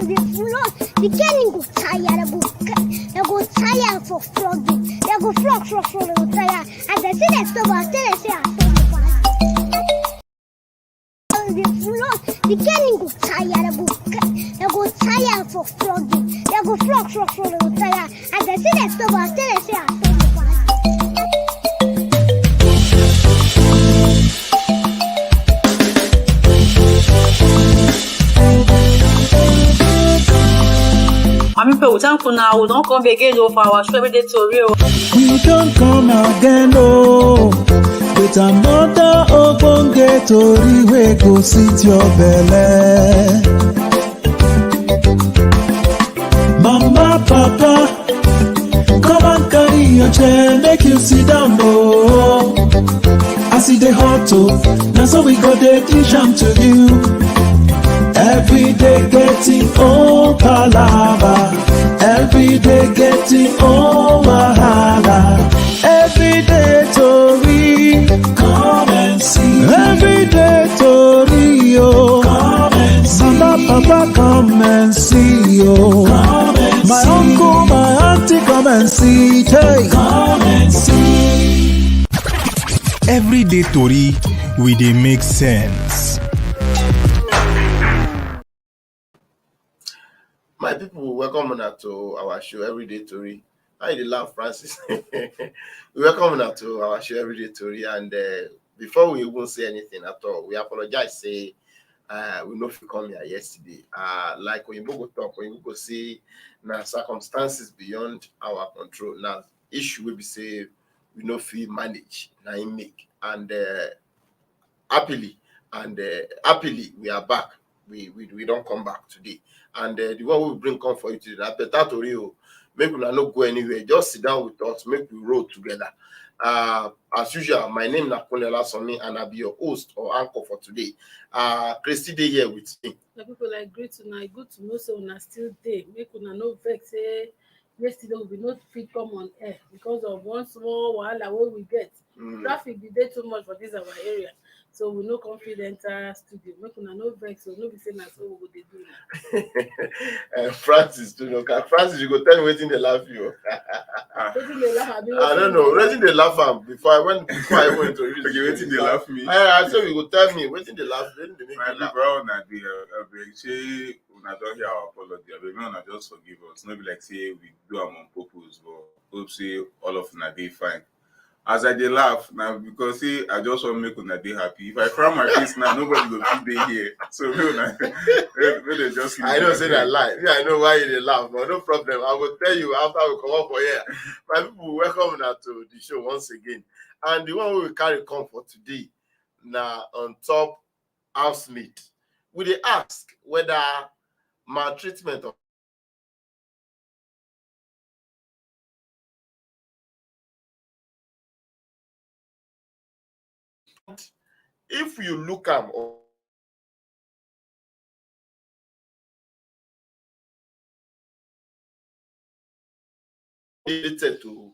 dey flog, the cane go tire, they go tire for flogging. They go flog, they go tire. As they see they stop, I tell they say I stop the flog, the cane go tire, they go tire for flogging. They go flog, they go tire. As they see they stop, I tell they say I stop the Mami pe thank you now. We don't come again for our show Everyday Tori. We don't come again, oh, with another ogbonge tori wey go sit your belle. Mama, Papa, come and carry your chair, make you sit down, oh. As e dey hot, oh, na so we go dey dish am to you. Every day getting old palava, every day getting old wahala. Everyday Tori, come and see. Everyday Tori, oh, come and see. Mama, Papa, come and see, oh. Come and my see. Uncle, my auntie, come and see. Hey. Come and see. Everyday Tori, we dey make sense. My people, welcome now to our show Everyday Tori. I dey laugh, Francis. We welcome now to our show Everyday Tori, and before we even say anything at all, we apologize. Say we know if you come here yesterday. Like oyinbo go talk, oyinbo go say now circumstances beyond our control. Now issue will be say we know if we manage, now in make, and happily we are back. We don't come back today. And the one we bring come for you today, that better Tori, make we not go anywhere. Just sit down with us, make we roll together. As usual, my name is Nakolela Somi, and I'll be your host or anchor for today. Christy Day here with me. The people like great tonight, good to know so una still day. Make una no vex say yesterday we not fit come on air because of one small wahala wey we get. Traffic be dey too much for this our area. So we no confident studio. Make una no vex, so no be saying that's what we go dey do now. Francis, you know, Francis, you go tell me wetin dey laugh you. I don't know. Wetin dey laugh am before I went to read. Okay, wetin dey laugh me? I say you go tell me wetin dey laugh. Wetin dey make you laugh. Bro, una dey say una don hear our apology. Abeg, make una just forgive us. No be like say we do am on purpose, but hope say all of una dey fine. As I dey laugh now because say I just want make una dey happy. If I frown my face now, nobody go fit dey here. So make they just. I don't say that lie. Yeah, I know why you dey laugh, but no problem. I will tell you after we come up for here. My people, welcome now to the show once again. And the one we will carry come for today, now on top housemate. We dey ask whether maltreatment of if you look am related to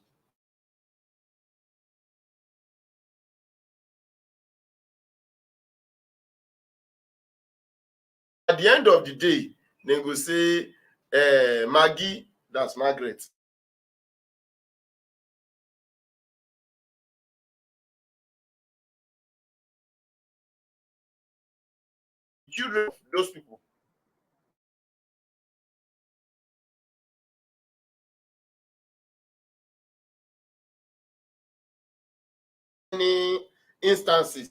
at the end of the day, they go say Maggie, that's Margaret. Children, those people. Any instances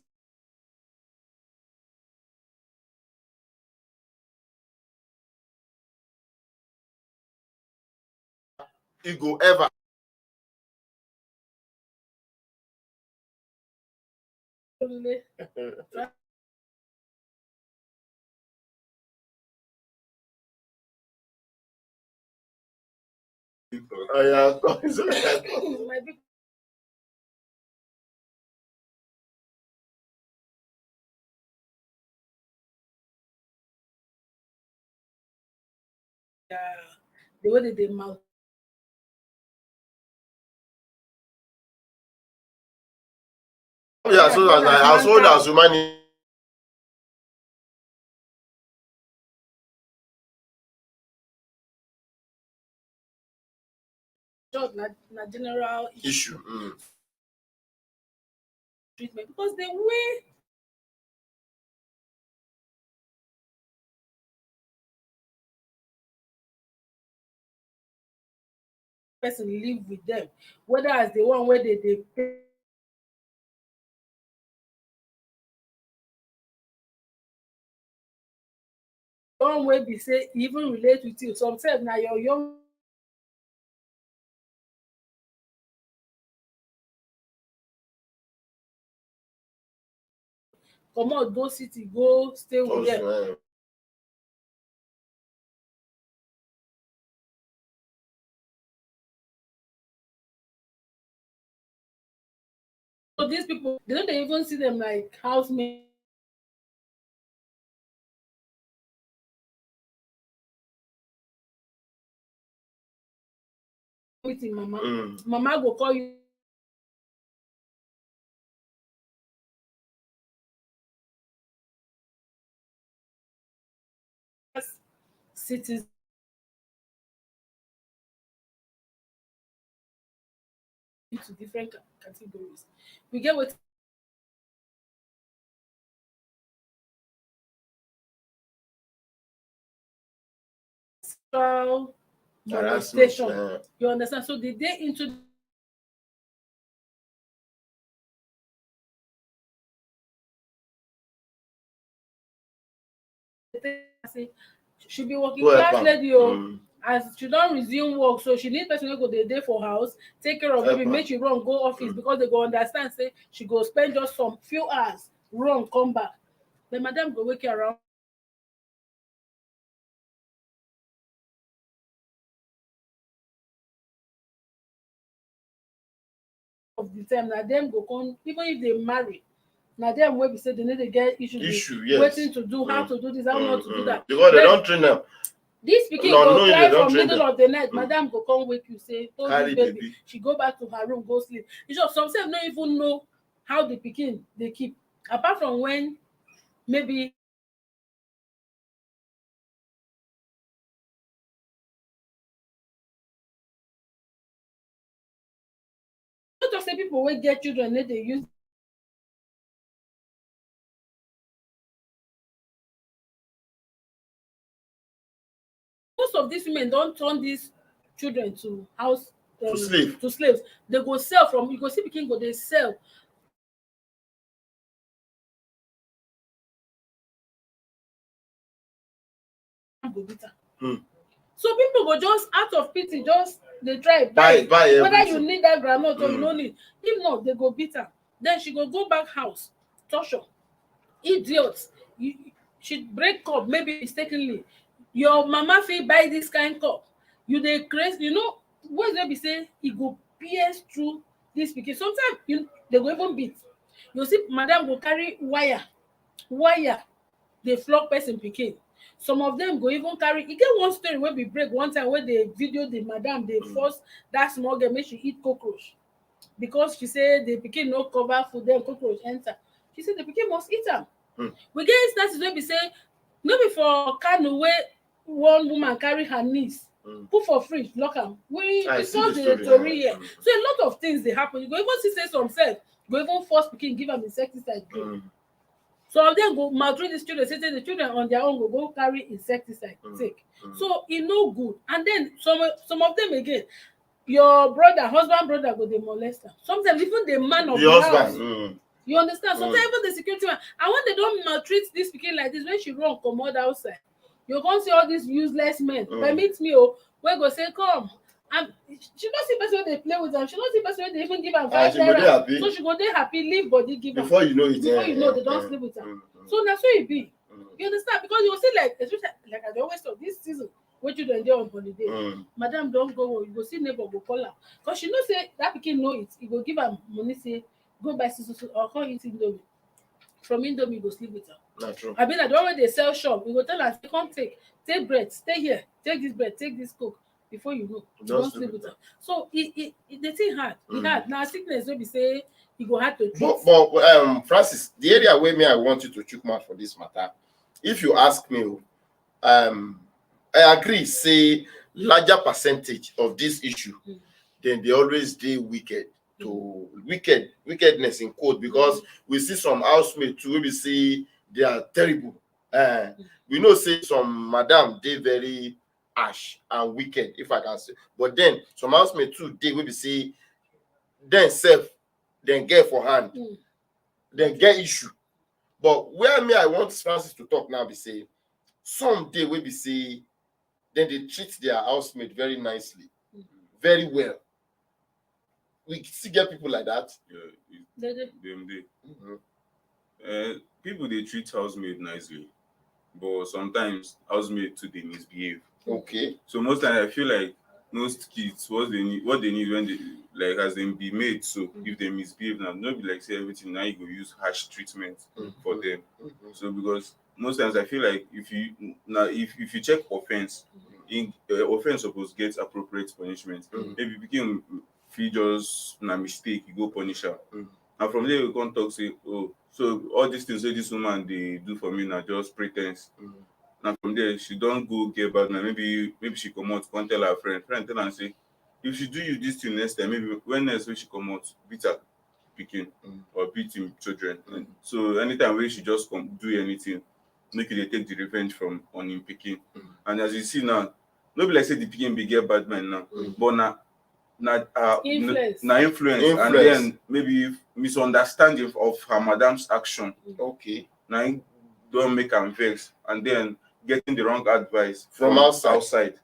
you go ever oh yeah, My big the way they mouth. yeah, so as old as humanity. na general issue. treatment because the way person live with them, whether as the one where they pay one way be say even relate with you. Sometimes now your young comot go city go stay with them. Also, So these people they don't even see them like housemates. Meeting mama. Mama go call you as citizen into different categories. We get what sexual harassment. molestation. You understand? So the day into say she be working Go help class am. lady as she don resume work, so she need person wey go dey for house take care of Help baby, am. make she run go office because they go understand say she go spend just some few hours run come back. The madam go wake you around of the time. Na dem go come even if they marry, na dem wey be say they no dey get issues with Yes. wetin to do, how to do this, how not to do that. Because they Then don't train them. this pikin No, go no, cry they don't from train middle them. of the night. Madam go come wake you say hold Carry this baby. baby. She go back to her room go sleep. You sure some sef no even know how the pikin dey keep apart from when maybe not just say people wey get children no dey use most of these women don turn these children to house To slave. to slaves. They go sell from you go see pikin go dey sell go beat am. So people go just out of pity just dey try buy whether you everything. need that groundnut or you no need. If not, they go beat am. Then she go go back house torture. Idiot. She break cup maybe mistakenly. Your mama fit buy this kind cup. You dey craze, you know words wey be say e go pierce through this pikin. Sometimes they go even beat. You see madam go carry wire dey flog person pikin. Some of them go even carry e get one story wey be break one time wey dey video the madam dey force that small girl make she eat cockroach because she say the pikin no cover food then cockroach enter. She say the pikin must eat am. We get instances wey be say no be for Kano wey one woman carry her niece put for fridge lock am. We saw the tori here. So a lot of things dey happen. You go even see say some sef go even force pikin give am insecticide drink. Some of them go maltreat these children say the children on their own go carry insecticide take. So e no good. And then some of them again, your husband brother go dey molest am. Sometimes even the man of the house. You understand? Sometimes even the security man. And when they don maltreat this pikin like this, when she run comot outside, you come see all these useless men. Permit me wey go say come. And she no see person wey dey play with am. She no see person wey dey even give am 5 naira. So she go dey happy leave body give am. Before you know it, they don sleep with am. So na so e be. You understand? Because you go see like especially like I dey always talk this season wey children dey on holiday. Madam don go you go see neighbor go call am because she know say that pikin know it. E go give am money say go buy so or come eat indomie. From indomie go sleep with am. Na true. I mean, like the one wey dey sell shop, we go tell am say come take bread, stay here, take this bread, take this coke. Before you know, you don sleep with am. So the thing hard. E hard. Na sickness wey be say e go hard to treat. But Francis, the area where me I want you to chook mouth for this matter. If you ask me, I agree. Say larger percentage of this issue then they always dey wicked to wickedness in quote, because we see some housemates too, we see they are terrible. We know say some madam dey very harsh and wicked, if I can say, but then some housemates too dey we see then self then get for hand, then get issue. But where me I want Francis to talk now be say some day we be say then they treat their housemate very nicely, very well. We still get people like that. Yeah, people they treat housemaid nicely, but sometimes housemaid too they misbehave. Okay. So most times I feel like most kids what they need when they like as them be made. So if they misbehave now, not be like say everything now you go use harsh treatment for them. So because most times I feel like if you check offense, offense supposed get appropriate punishment. Maybe became if just na mistake, you go punish her. And from there we can't talk say, oh, so all these things this woman they do for me now just pretense. And from there she don't go get back now. Maybe she come out, can't tell her friend tell her and say, if she do you this thing next time, maybe when next when she come out, beat her picking or beat him children. So anytime when she just come do anything, make it they take the revenge on him picking. And as you see now, nobody like say the picking be get bad man now, but Influence. Influence, and then maybe misunderstanding of her madam's action. Okay. Now don't make her vex, and then getting the wrong advice from outside.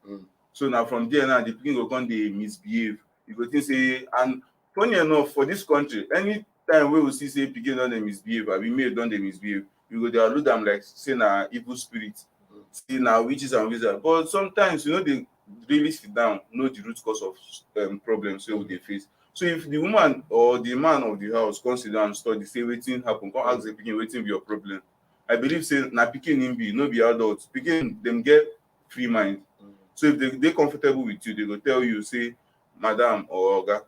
So now from there now the people go come they misbehave. You go think say, and funny enough for this country, any time we will see say people don't they misbehave, or we made don't they misbehave, you go they allude them like say na evil spirit, say na witches and wizards. But sometimes they really sit down, know the root cause of problems wey they face. So if the woman or the man of the house come sit down and study, say wetin happen, come ask the pikin wetin be your problem. I believe say na pikin him be, no be adults. Pikin them get free mind. So if they comfortable with you, they go tell you say, madam or oga,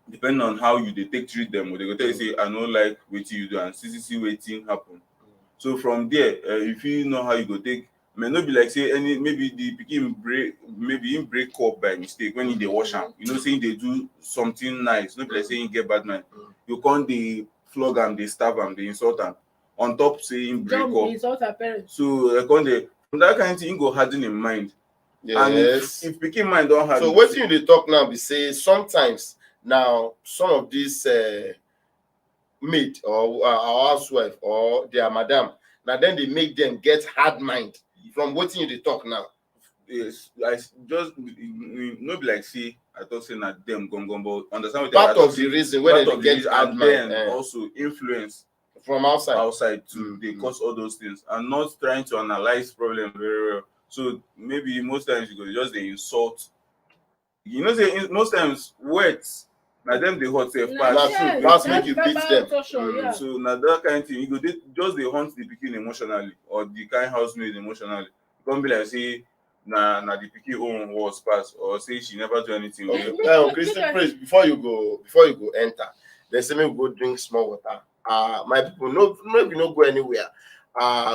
depending on how you they take treat them, they go tell you say, I no like wetin you do and see wetin happen. So from there, if you know how you go take, may not be like say maybe the pikin break up by mistake when they wash am. Saying they do something nice, not be like saying get bad mind. You can't they flog am, they stab am, they insult am. On top saying break up. Insult her parents. So from that kind of thing, you go harden in mind. Yes. And if pikin mind don't harden. So what you they talk now be say sometimes now some of these maid or housewife or their madam, now then they make them get hard mind. From what you they talk now. Yes, I just no be like see I thought saying that them gone, but understand what part of the reason where they get hard and mind, then also influence from outside too. They cause all those things and not trying to analyze problem very well. So maybe most times you go just they insult. Say most times words now them they hot self pass make you beat them. So now that kind of thing you go just they hunt the pikin emotionally or the kind housemaid emotionally. Don't be like say na the pikin own was pass or say she never do anything. Christian praise before you go enter. They say me go drink small water. My people maybe no go anywhere.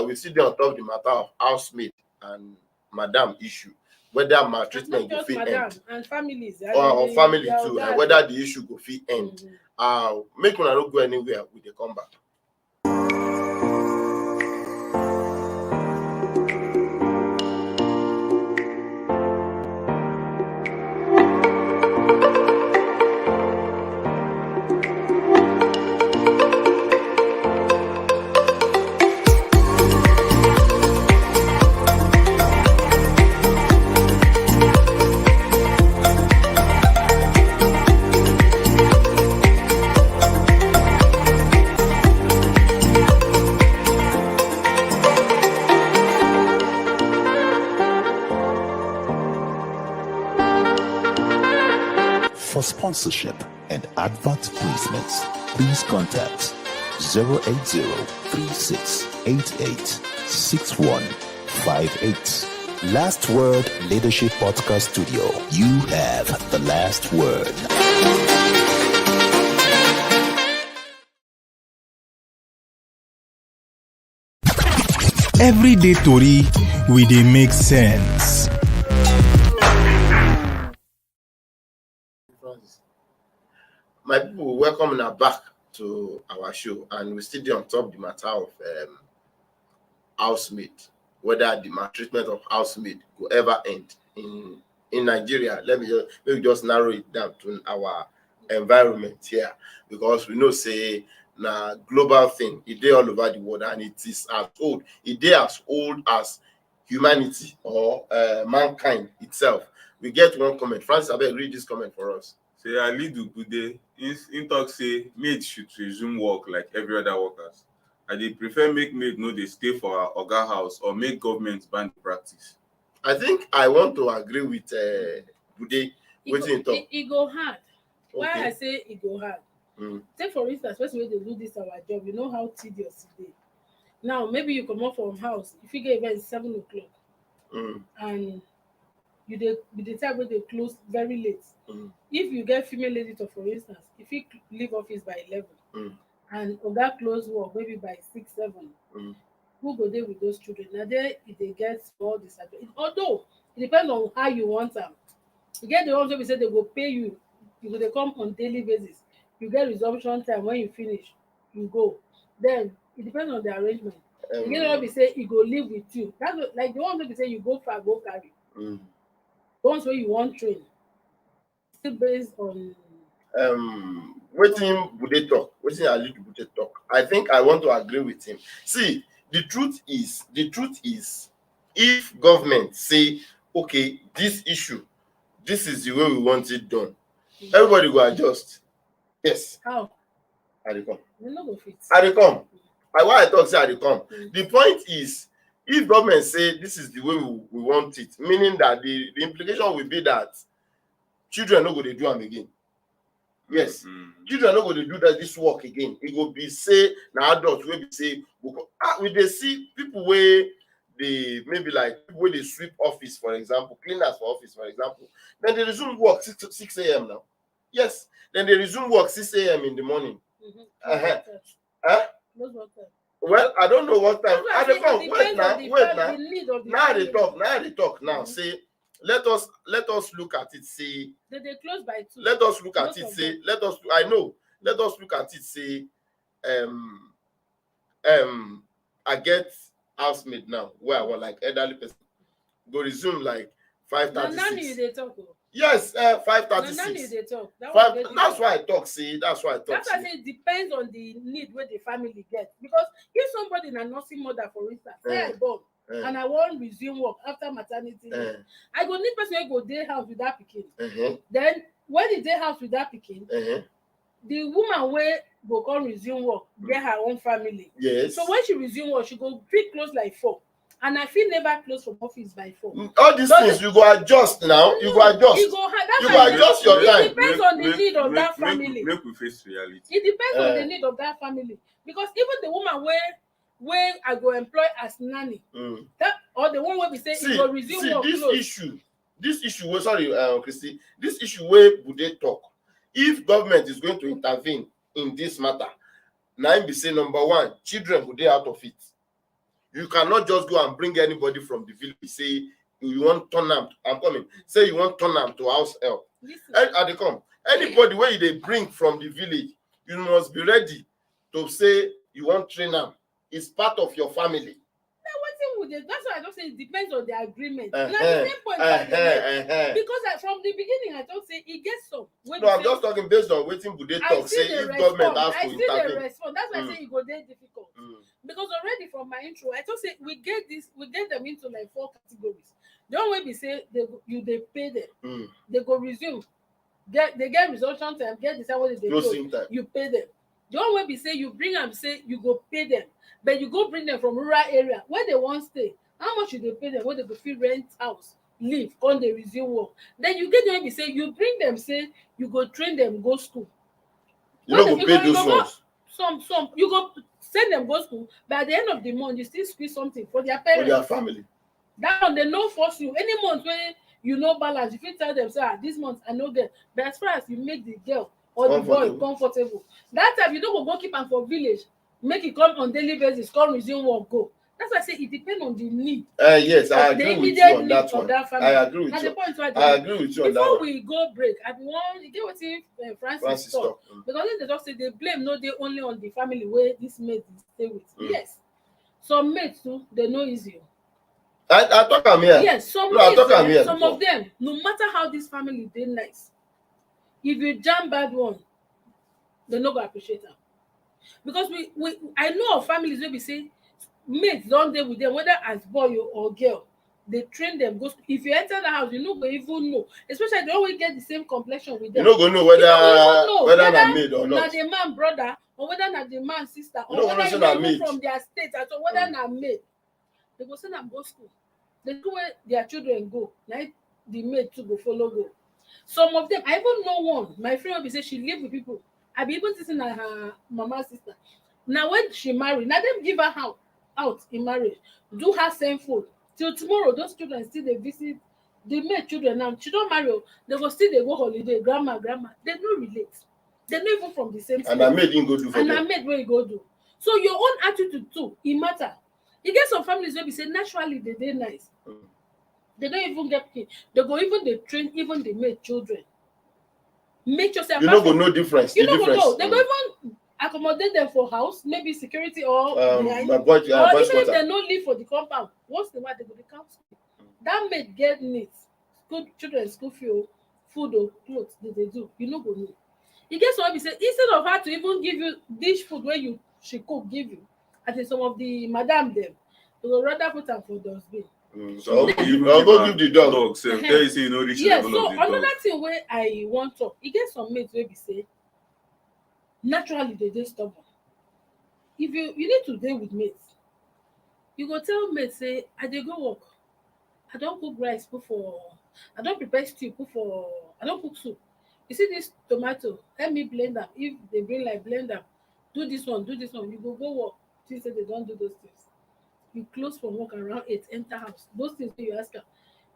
We see them on top of the matter of housemaid and madam issue. Whether maltreatment go fit end and families or family too, and whether the issue go fit end. Make una not go anywhere with the come back. For sponsorship and advert placements, please contact 080-3688-6158. Last Word Leadership Podcast Studio. You have the last word. Everyday Tori, we dey make sense. My people, welcome now back to our show, and we still dey on top the matter of housemaid, whether the maltreatment of housemaid will ever end in Nigeria. Let me just narrow it down to our environment here, because we know say na global thing. It dey all over the world, and it is as old. It dey as old as humanity or mankind itself. We get one comment. Francis, abeg read this comment for us. Say Ali Dugude in talk say maid should resume work like every other workers. I dey prefer make maid no dey stay for our oga house or make government ban the practice. I think I want to agree with Bude. Wetin talk? E go hard. Why Okay. I say e go hard? Take for instance, person wey dey do this our job, you know how tedious e dey. Now maybe you comot from house, you fit get event 7 o'clock, and you dey the time wey dey close very late. If you get female editor, for instance, if you leave office by 11, and oga close work maybe by 6, 7, who go dey with those children? Na there e dey get all this. Although it depends on how you want am. You get the ones wey be say they go pay you, you go dey come on daily basis. You get resumption time, when you finish, you go. Then it depends on the arrangement. You get the one be say e go live with you. That's what, like the one wey be say you go far, go carry. The ones wey you want train, still based on Wetin Bude talk, wetin Ali Bude talk. I think I want to agree with him. See, the truth is, if government say, okay, this issue, this is the way we want it done, everybody go adjust. Yes. how I dey come. you no go fit. I dey come. Why I talk say I dey come? The point is, if government say this is the way we want it, meaning that the implication will be that children no go dey do am again. Yes. Children no go dey do this work again. It go be say na adults wey be say we dey see people wey dey maybe like people wey dey sweep office, for example, cleaners for office, for example. Then they resume work 6 a.m. now. Yes. Then they resume work 6 a.m. in the morning. Well, I don't know what time. I dey come. Wait now. Now they talk now. Say, let us look at it. Say, They close by 2. let us look at it. Say, I know. Let us look at it. Say, I get housemaid now where I was like elderly person. Go resume like 5:36. Yes, 5:36. That's why I talk. See, that's why I talk. That's why I say it depends on the need where the family get. Because if somebody in a nursing mother, for instance, say I born and I want resume work after maternity leave, I go need person who go day house with that pikin. Then when the day house with that pikin, the woman where go come resume work get her own family. Yes. So when she resume work, she go pretty close like 4. And I feel never close from office by 4. All these things you go adjust now. You go adjust. You go adjust your time. It depends on the need of that family. Make we face reality. It depends on the need of that family. Because even the woman where I go employ as nanny, that or the one where we say it will resume work close. This issue, sorry, Christy, this issue where would they talk? If government is going to intervene in this matter, now be say number 1, children would they out of it. You cannot just go and bring anybody from the village. Say you want turn them. I'm coming. Say you want turn them to house help. And they come. Anybody where they bring from the village, you must be ready to say you want train them. It's part of your family. That's why I don't say it depends on the agreement. Now the same point because from the beginning I don't say it gets some. No, I'm just talking based on waiting Bude talk. Say if government has to intervene. Respond. That's why I say it go there difficult. Because already from my intro, I just say we get them into like 4 categories. The one way we say they pay them, they go resume, they get resumption time, get the time when they close, you pay them. The one way we say you bring them, say you go pay them, but you go bring them from rural area where they want stay. How much should they pay them? When they go feel rent house, live, on the resume work. Then you get the way we say you bring them, say you go train them, go school. You don't go pay those ones. Some you go send them go school, but at the end of the month you still squeeze something for their parents, for their family. That one they no force you. Any month when you know balance, if you tell them, say this month I no get, but as far as you make the girl or the boy comfortable, that time you don't go keep am for village, make it come on daily basis, come resume work, go. That's why I say it depends on the need. Yes, I agree with you on that one. I agree with you. I agree with you on that one. Before we go break, I want you get what Francis talk. Because they just say they blame no they only on the family where this maid is stay with. Yes. Some maids too, they know easy. I talk am here. Yes, some maids, some of them, no matter how this family dey nice, if you jam bad one, they no go appreciate them. Because I know of families where we say maids don dey with them, whether as boy or girl, they train them. Go if you enter the house, you no go even know. Especially they always get the same complexion with them. You no go know whether na maid or not. Na the man brother or whether na the man sister or you whether you no even from their state at all, whether na maid. They go send them go school. The school where their children go, na the maid too go follow go. Some of them, I even know one. My friend will be say she live with people. I be even sitting at her mama's sister. Now when she married, now them give her out in marriage, do her same food till tomorrow. Those children still they visit the maid children now. She don't marry, they go still they go holiday. Grandma, they no relate. They not even from the same state. And I made him go do for them. And I made where you go do. So your own attitude too, it matter. You get some families where we say naturally they nice. They don't even get paid. They go even they train even the maid children. Make yourself. You no go no difference. You no go know. They go even accommodate them for house, maybe security or or even if they no live for the compound. Once in a while they go to council. That maid get needs, school children, school fee, food or clothes. They do. You no go know. You get some say instead of her to even give you dish food where she cook give you, I think some of the madam them they will rather put them for dustbin. So I'll go give the dog. So tell you say you know reach yes, level so of the another dog. thing where I want to, you get some maids where we say naturally they dey stubborn. If you need to deal with maids, you go tell maids say I dey go work, I don cook rice put for, I don prepare stew put for, I don cook soup. You see this tomato, help me blend am. If they bring like blend am, do this one. You go work. She say they don't do those things. You close from work around 8, enter house. Those things you ask her,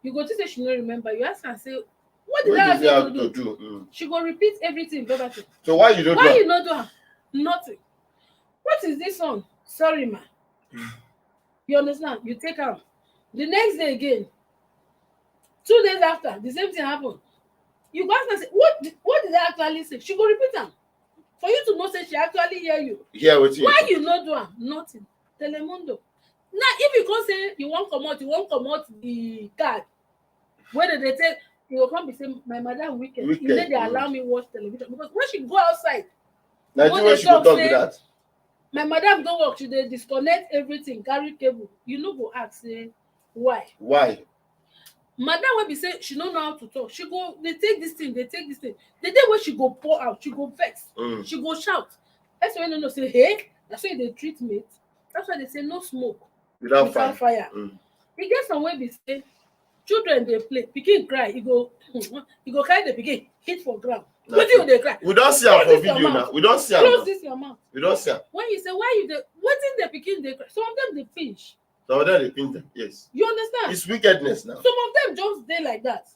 you go to say she no remember. You ask her say, what did I ask you to do? She go repeat everything verbatim. So why you don't why you not do her? Nothing. What is this one? Sorry, ma. You understand? You take her. The next day again, 2 days after, the same thing happened. You go ask her say, what did I actually say? She go repeat them. For you to know say she actually hear you. Hear what you. Why you not do her? Nothing. Telemundo. Now, if you come say you won't come out the card. Whether they say you will come be say my madam wicked. You know they allow me watch television because when she go outside, now when she go talk with that. My madam go work, she dey disconnect everything, carry cable. You no go ask say why. Why? Madam will be say she don't know how to talk. She go they take this thing. The day when she go pour out, she go vex. She go shout. That's why no say hey. That's why they treat mate. That's why they say no smoke without fire. You get some way be say children they play, pikin cry, you go carry the pikin, hit for ground. What do they cry? We don't see her for video now. We don't see her. Close this your mouth. We don't see her. When you say why you what in the pikin they cry? Some of them they pinch. Some of them they pinch them. Yes. You understand? It's wickedness now. Some of them just they like that.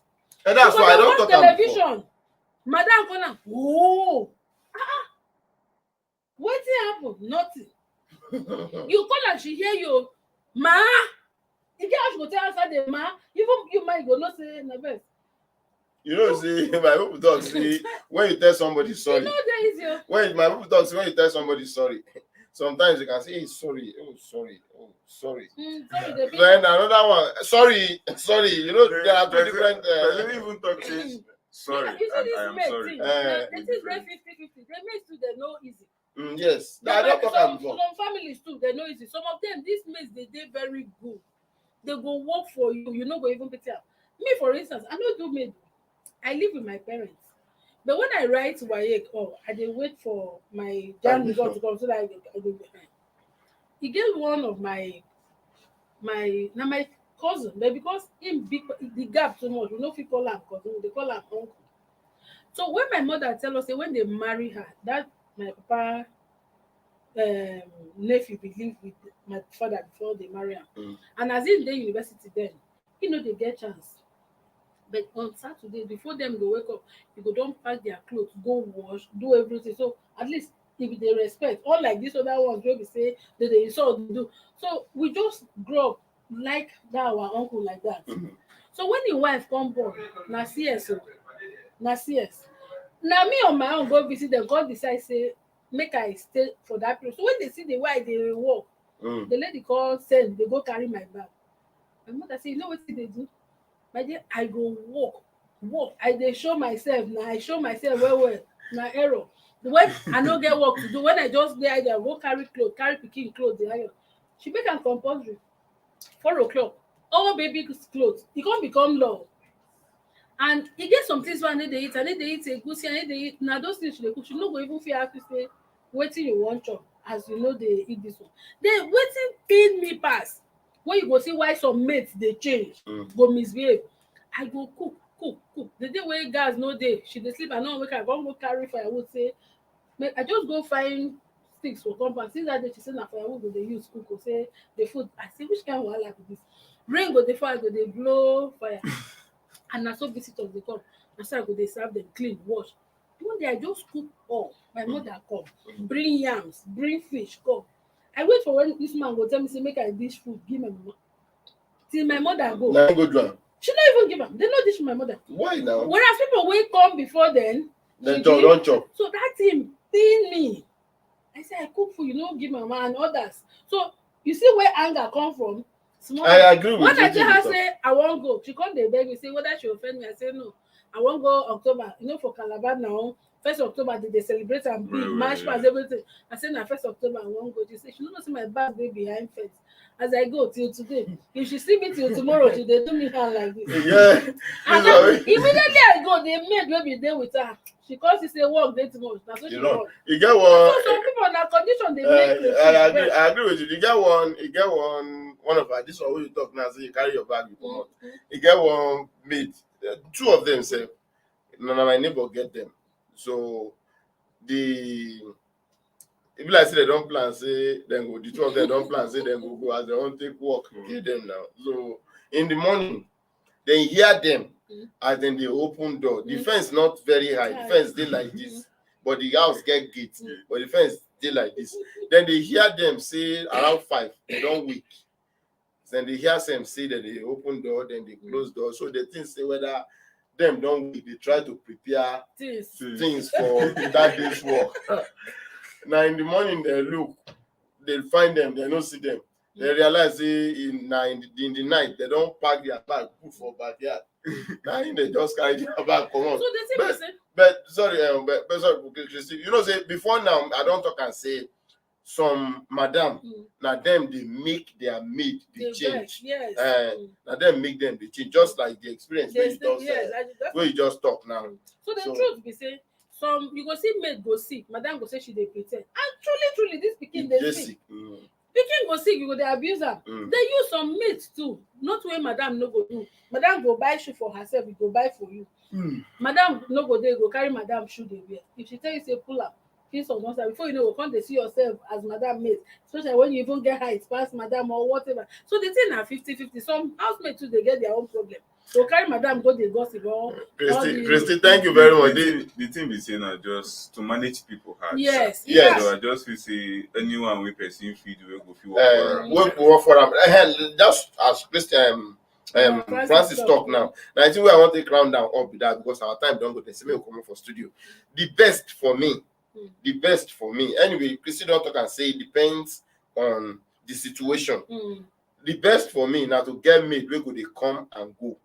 And that's why I don't talk about television. Madam Kona, whoa. What happen? Nothing. You call and she hear you, ma. You get how she go tell answer the ma. Even you might go not say nervous. You know, see, my people talk, see, when you tell somebody sorry. You know that is your. When my people talk, see, when you tell somebody sorry, sometimes you can say, hey, sorry, sorry. Sorry, then another one, sorry. You know, there are two different. Let me even talk to sorry. You see this I am sorry. It is very 50-50. They make too, they know easy. Yes, I don't talk about before. Some families too, they know easy. Some of them, these mates, they very good. They go work for you. You know, go even pay up. Me, for instance, I don't do maid. I live with my parents. But when I write WAEC, I dey wait for my JAMB result to come so that I go behind. He gave one of my cousin, but because him big the gap too much, we no fit call am cousin, they call am uncle. So when my mother tell us say when they marry her, that my papa nephew be live with my father before they marry him. And as in the university then, they get chance. But on Saturday, before them go wake up, you go don't pack their clothes, go wash, do everything. So at least if they respect, unlike this other ones wey be say they insult dey do. So we just grow up like that our uncle like that. So when the wife come born, na CS o, na CS. Na me on my own go visit dem, come decide say make I stay for that place. So when they see the way I dey work, the lady call send, they go carry my bag. My mother say, you know wetin dey do? My dear, I go work. I dey show myself na, I show myself well. Na error. When I no get work to do, when I just dey idle, go carry cloth, carry pikin cloth dey iron. She make am compulsory. 4 o'clock, all baby clothes, e come become law. And e get some things wey I no dey eat. I no dey eat egusi, I no dey eat. Na those things she dey cook. She no go even fit ask you say wetin you wan chop as you no dey eat this one. Then wetin pain me pass, when you go see why some mates dey change, go misbehave. I go cook. The day wey gas no dey, she dey sleep, I no wake her, I come go carry firewood say make I just go find sticks for compound. Since that day she say na firewood go dey use cook o, say the food. I say which kind wahala be this? Rain go dey fall, I go dey blow fire. And na so visitors dey come. Na so I go dey serve them, clean, wash. One day I just cook all. My mother come, bring yams, bring fish, come. I wait for when this man go tell me say make I dish food give my mama. Till my mother go. Now go do am. She no even give am. They no dish my mother. Why now? Whereas people wey come before then Don't chop. So that thing pain me. I say I cook food, you no give mama and others. So you see where anger come from. Small. I agree with you. When I tell her say I wan go, she come dey beg me say whether she offend me. I say no, I wan go October. You know for Calabar now, 1st October they celebrate and big march past everything. I say na 1st October I wan go. She say she no know say my bag dey behind fence. As I go till today, if she see me till tomorrow, she dey do me hand like this. Yeah. And then immediately I go, the maid wey be there with her, she come see say work dey too much. Na so she run. You get one. So some people na condition dey make. I agree with you. You get one of her. This one wey you talk now, say you carry your bag, you come out. You get one maid. Two of them say, no, my neighbor get them. So if like say they don't plan, say then go. The two of them don't plan, say then go as they want take work. Get them now. So in the morning, then hear them as then they open door. The fence not very high. The fence dey like this, but the house get gate. But the fence dey like this. Then they hear them say around 5. They don't wake. Then they hear them say that they open door, then they close door. So they think say whether them don't wake, they try to prepare things for that day's work. Now in the morning they look, they find them, they don't see them. They realize in the night they don't pack their bag, put for backyard. Now they just carry their bag come on. So they say but sorry, Christy, you know say before now I don't talk and say some madam now them they make their maid the change. Yes. Now them make them the change, just like the experience where you just talk now. So the truth be say some you go see maid go sick, madam go say she dey pretend. And truly this pikin dey sick. Pikin go sick, you go dey abuse am. They use some maids too. Not where madam no go do. Madam go buy shoe for herself, we go buy for you. Madam no go there, go carry madam shoe dey wear. If she tell you say pull up, kiss on one side, before you know, you come dey see yourself as madam maid. Especially when you even get height past madam or whatever. So the thing na 50-50. Some housemates too they get their own problem. So carry madam go dey gossip or Christy, thank you very much. The thing be saying now just to manage people hearts. Yes. So I just feel say anyone we person feed we go feel work for them. Just as Christian Francis talk now. Now I think I want to crown down up with that because our time don't go. They say me come for studio. The best for me. Anyway, Christy don't talk and say it depends on the situation. The best for me now to get maid where go they come and go.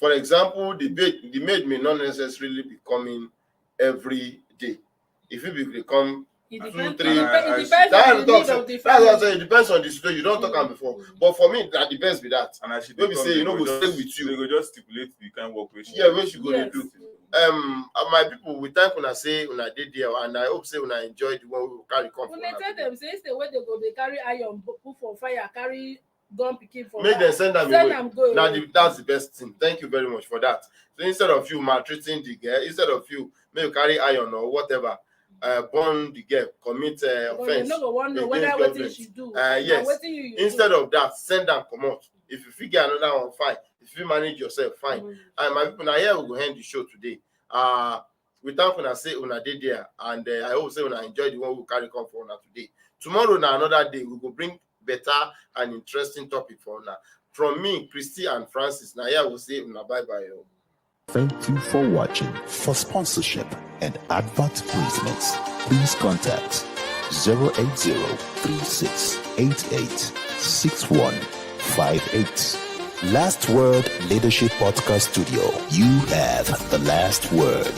For example, the maid may not necessarily be coming every day. If it come 2, 3, that's what I'm saying. It depends on the situation. You don't talk about before, but for me, that the best be that. And I should maybe say you know go stay with you. They go just stipulate the kind of work where she go to do. My people, we thank una say una did there, and I hope say una enjoy the one we will carry come. When they tell them say it's the way they go, they carry iron, put for fire, carry gun picking for make them send them away. Now that's the best thing. Thank you very much for that. So instead of you maltreating the girl, instead of you may you carry iron or whatever, burn the girl, commit offense. Yes. Instead of that, send them come out. If you figure another one, fine. If you manage yourself, fine. And my people, now here we go end the show today. We thank una say una dey there, and I hope say una enjoy the one we carry come for una today. Tomorrow na another day, we go bring better and interesting topic for una. From me, Christy and Francis, now here will say una bye bye. Thank you for watching. For sponsorship and advert placements, please contact 080-3688-6158. Last Word Leadership Podcast Studio. You have the last word.